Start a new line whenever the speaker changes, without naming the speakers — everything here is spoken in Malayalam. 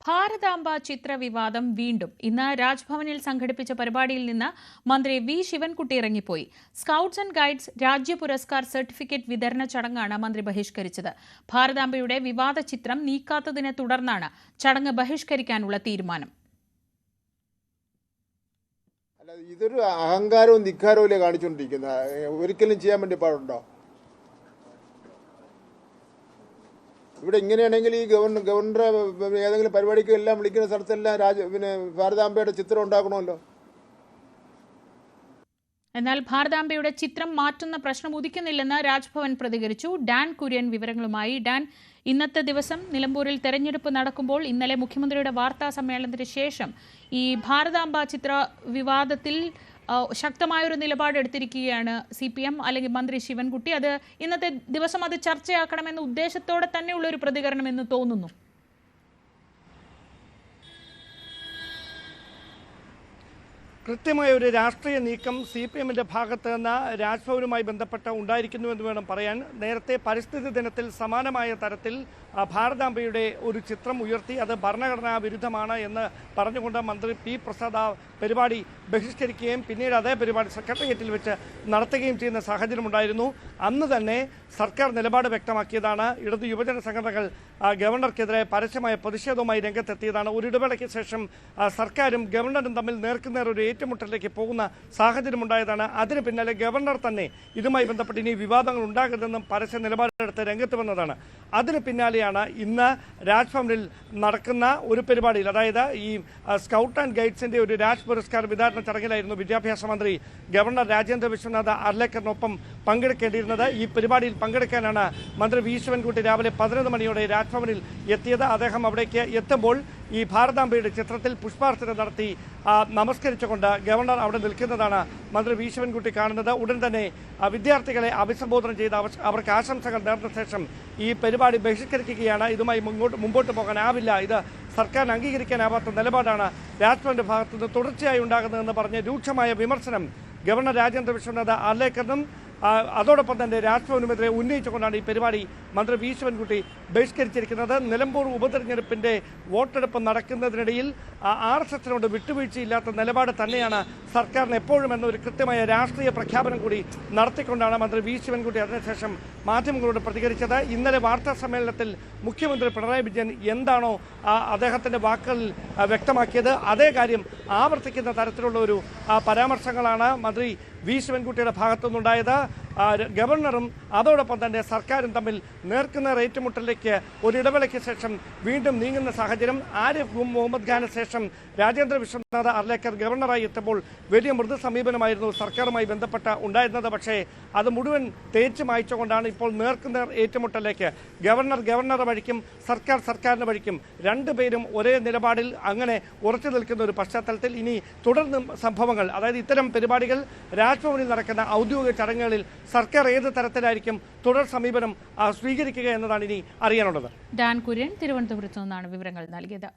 ഭാരതാംബ ചിത്ര വിവാദം വീണ്ടും. ഇന്ന് രാജ്ഭവനിൽ സംഘടിപ്പിച്ച പരിപാടിയിൽ നിന്ന് മന്ത്രി വി ശിവൻകുട്ടി ഇറങ്ങിപ്പോയി. സ്കൌട്ട്സ് ആൻഡ് ഗൈഡ്സ് രാജ്യ പുരസ്കാർ സർട്ടിഫിക്കറ്റ് വിതരണ ചടങ്ങാണ് മന്ത്രി ബഹിഷ്കരിച്ചത്. ഭാരതാംബയുടെ വിവാദ ചിത്രം നീക്കാത്തതിനെ തുടർന്നാണ് ചടങ്ങ് ബഹിഷ്കരിക്കാനുള്ള തീരുമാനം.
ഇതൊരു അഹങ്കാരവും ധിക്കാരവും കാണിച്ചുകൊണ്ടിരിക്കുന്നത്. ഒരിക്കലും ചെയ്യാൻ വേണ്ടി പാടുണ്ടോ? ഇവിടെ ഇങ്ങനെയാണെങ്കിൽ ഈ ഗവർണർ ഏതെങ്കിലും പരിപാടിക്ക് എല്ലാം വിളിക്കുന്ന സ്ഥലത്തെല്ലാം ഭാരതാംബയുടെ ചിത്രം ഉണ്ടാക്കണമല്ലോ.
എന്നാൽ ഭാരതാംബയുടെ ചിത്രം മാറ്റുന്ന പ്രശ്നം ഉദിക്കുന്നില്ലെന്ന് രാജ്ഭവൻ പ്രതികരിച്ചു. ഡാൻ കുര്യൻ വിവരങ്ങളുമായി. ഡാൻ, ഇന്നത്തെ ദിവസം നിലമ്പൂരിൽ തെരഞ്ഞെടുപ്പ് നടക്കുമ്പോൾ ഇന്നലെ മുഖ്യമന്ത്രിയുടെ വാർത്താ സമ്മേളനത്തിന് ശേഷം ഈ ഭാരതാംബ ചിത്ര വിവാദത്തിൽ ശക്തമായൊരു നിലപാടെടുത്തിരിക്കുകയാണ് CPM അല്ലെങ്കിൽ മന്ത്രി ശിവൻകുട്ടി. അത് ഇന്നത്തെ ദിവസം അത് ചർച്ചയാക്കണമെന്ന ഉദ്ദേശത്തോടെ തന്നെയുള്ള ഒരു പ്രതികരണം എന്ന് തോന്നുന്നു.
കൃത്യമായ ഒരു രാഷ്ട്രീയ നീക്കം CPMന്റെ ഭാഗത്ത് നിന്ന് രാജ്ഭവനുമായി ബന്ധപ്പെട്ട് ഉണ്ടായിരിക്കുന്നുവെന്ന് വേണം പറയാൻ. നേരത്തെ പരിസ്ഥിതി ദിനത്തിൽ സമാനമായ തരത്തിൽ ഭാരതാംബയുടെ ഒരു ചിത്രം ഉയർത്തി അത് ഭരണഘടനാ വിരുദ്ധമാണ് എന്ന് പറഞ്ഞുകൊണ്ട് മന്ത്രി P. പ്രസാദ് പരിപാടി ബഹിഷ്കരിക്കുകയും പിന്നീട് അതേ പരിപാടി സെക്രട്ടേറിയറ്റിൽ വെച്ച് നടത്തുകയും ചെയ്യുന്ന സാഹചര്യമുണ്ടായിരുന്നു. അന്ന് തന്നെ സർക്കാർ നിലപാട് വ്യക്തമാക്കിയതാണ്. ഇടത് യുവജന സംഘടനകൾ ഗവർണർക്കെതിരെ പരസ്യമായ പ്രതിഷേധവുമായി രംഗത്തെത്തിയതാണ്. ഒരു ഇടവേളയ്ക്ക് ശേഷം സർക്കാരും ഗവർണറും തമ്മിൽ നേർക്കുനേർ ഒരു ഏറ്റുമുട്ടലിലേക്ക് പോകുന്ന സാഹചര്യമുണ്ടായതാണ്. അതിന് പിന്നാലെ ഗവർണർ തന്നെ ഇതുമായി ബന്ധപ്പെട്ട് ഇനി വിവാദങ്ങൾ ഉണ്ടാകരുതെന്നും പരസ്യ നിലപാടെടുത്ത് രംഗത്ത് വന്നതാണ്. അതിന് പിന്നാലെയാണ് ഇന്ന് രാജ്ഭവനിൽ നടക്കുന്ന ഒരു പരിപാടിയിൽ, അതായത് ഈ സ്കൗട്ട് ആൻഡ് ഗൈഡ്സിന്റെ ഒരു രാജ് പുരസ്കാർ വിതരണ ചടങ്ങിലായിരുന്നു വിദ്യാഭ്യാസ മന്ത്രി ഗവർണർ രാജേന്ദ്ര വിശ്വനാഥ് അർലേക്കറിനൊപ്പം പങ്കെടുക്കേണ്ടിയിരുന്നത്. ഈ പരിപാടിയിൽ പങ്കെടുക്കാനാണ് മന്ത്രി വി ശിവൻകുട്ടി രാവിലെ 11 മണിയോടെ രാജ്ഭവനിൽ എത്തിയത്. അദ്ദേഹം അവിടേക്ക് എത്തുമ്പോൾ ഈ ഭാരതാംബയുടെ ചിത്രത്തിൽ പുഷ്പാർച്ചന നടത്തി നമസ്കരിച്ചുകൊണ്ട് ഗവർണർ അവിടെ നിൽക്കുന്നതാണ് മന്ത്രി വി ശിവൻകുട്ടി കാണുന്നത്. ഉടൻ തന്നെ വിദ്യാർത്ഥികളെ അഭിസംബോധന ചെയ്ത് അവർക്ക് ആശംസകൾ നേർന്ന ശേഷം ഈ പരിപാടി ബഹിഷ്കരിക്കുകയാണ്. ഇതുമായി മുമ്പോട്ട് പോകാനാവില്ല, ഇത് സർക്കാരിന് അംഗീകരിക്കാനാവാത്ത നിലപാടാണ് രാജ്ഭവന്റെ ഭാഗത്തുനിന്ന് തുടർച്ചയായി ഉണ്ടാകുന്നതെന്ന് പറഞ്ഞ് രൂക്ഷമായ വിമർശനം ഗവർണർ രാജേന്ദ്ര വിശ്വനാഥ് അർലേക്കറിനും അതോടൊപ്പം തന്നെ രാജ്ഭവനുമെതിരെ ഉന്നയിച്ചുകൊണ്ടാണ് ഈ പരിപാടി മന്ത്രി വി ശിവൻകുട്ടി ബഹിഷ്കരിച്ചിരിക്കുന്നത്. നിലമ്പൂർ ഉപതെരഞ്ഞെടുപ്പിന്റെ വോട്ടെടുപ്പ് നടക്കുന്നതിനിടയിൽ RSSനോട് വിട്ടുവീഴ്ചയില്ലാത്ത നിലപാട് തന്നെയാണ് സർക്കാരിന് എപ്പോഴും എന്നൊരു കൃത്യമായ രാഷ്ട്രീയ പ്രഖ്യാപനം കൂടി നടത്തിക്കൊണ്ടാണ് മന്ത്രി വി ശിവൻകുട്ടി അതിനുശേഷം മാധ്യമങ്ങളോട് പ്രതികരിച്ചത്. ഇന്നലെ വാർത്താ സമ്മേളനത്തിൽ മുഖ്യമന്ത്രി പിണറായി വിജയൻ എന്താണോ അദ്ദേഹത്തിന്റെ വാക്കുകളിൽ വ്യക്തമാക്കിയത് അതേ കാര്യം ആവർത്തിക്കുന്ന തരത്തിലുള്ള ഒരു പരാമർശങ്ങളാണ് മന്ത്രി വി ശിവൻകുട്ടിയുടെ ഭാഗത്തുനിന്നുണ്ടായത്. ഗവർണറും അതോടൊപ്പം തന്നെ സർക്കാരും തമ്മിൽ നേർക്കുനേർ ഏറ്റുമുട്ടലിലേക്ക് ഒരിടവേളയ്ക്ക് ശേഷം വീണ്ടും നീങ്ങുന്ന സാഹചര്യം. ആരിഫ് മുഹമ്മദ് ഖാന് ശേഷം രാജേന്ദ്ര വിശ്വനാഥ് അർലേക്കർ ഗവർണറായി എത്തുമ്പോൾ വലിയ മൃദു സമീപനമായിരുന്നു സർക്കാരുമായി ബന്ധപ്പെട്ട ഉണ്ടായിരുന്നത്. പക്ഷേ അത് മുഴുവൻ തേച്ച് മായ്ച്ചുകൊണ്ടാണ് ഇപ്പോൾ നേർക്കുനേർ ഏറ്റുമുട്ടലിലേക്ക് ഗവർണറുടെ വഴിക്കും സർക്കാരിന്റെ വഴിക്കും രണ്ടുപേരും ഒരേ നിലപാടിൽ അങ്ങനെ ഉറച്ചു നിൽക്കുന്ന ഒരു പശ്ചാത്തലത്തിൽ ഇനി തുടർന്ന് സംഭവങ്ങൾ, അതായത് ഇത്തരം പരിപാടികൾ രാജ്ഭവനിൽ നടക്കുന്ന ഔദ്യോഗിക ചടങ്ങുകളിൽ സർക്കാർ ഏത് തരത്തിലായിരിക്കും തുടർ സമീപനം സ്വീകരിക്കുക എന്നതാണ് ഇനി അറിയാനുള്ളത്.
ഡാൻ കുര്യൻ തിരുവനന്തപുരത്തു നിന്നാണ് വിവരങ്ങൾ നൽകിയത്.